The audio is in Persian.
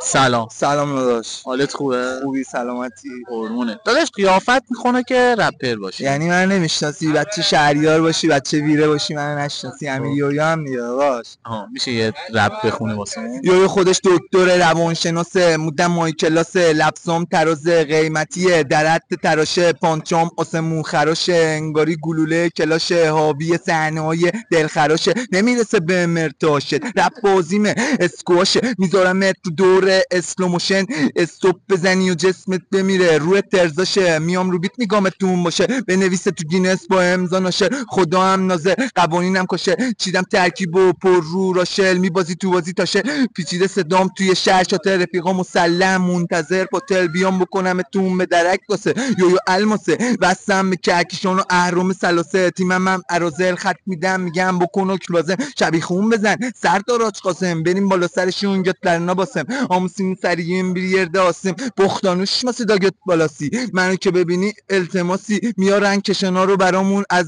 سلام. سلام داداش، حالت خوبه؟ خوبی؟ سلامتی؟ قربونه داداش. قیافت میخونه که رپر باشی. یعنی من نمیشناسی؟ بچه شهریار باشی، بچه ویره باشی، من نشناسی؟ همین یویو هم دیگه داداش. میشه یه رپ بخونه واسه یویو خودش دکتر روانشناسه، مودم مای کلاسه، لبسام ترازه، قیمتیه در حد تراشه، پانچام آسمون خراشه، انگاری گلوله کلاشه، حاوی صحنه‌های دلخراشه، نمیرسه به مرتاشه، رپ بازیمه اسکواشه، میذارم تو دور اسلوموشن، استوب بزنی و جسمت بمیره روی ترزاشه، میام رو بیت میگامتون باشه، بنویسه تو گینس با امضا ناشه، خدا هم نازه قوانینم کشه، چیدم ترکیب و پر رو راشل، میبازی تو بازی تاشه، پیچیده صدام توی شهر شاته، رفیقا مسلم منتظر پاتل بیام بکنمتون به درک واسه یویو الماسه، وسم به کهکشان و اهرام سلاسه، تیمم هم ارازل خط میدم میگم بکن و کلازم، شبیه خون بزن سردار آج قاسم، بریم بالا سرشون گتلرنا باسم، آموسین سریعیم بیر یرده آسیم، بختانوش ماسی دا گت بالاسی، منو که ببینی التماسی، میارن کشنا رو برامون از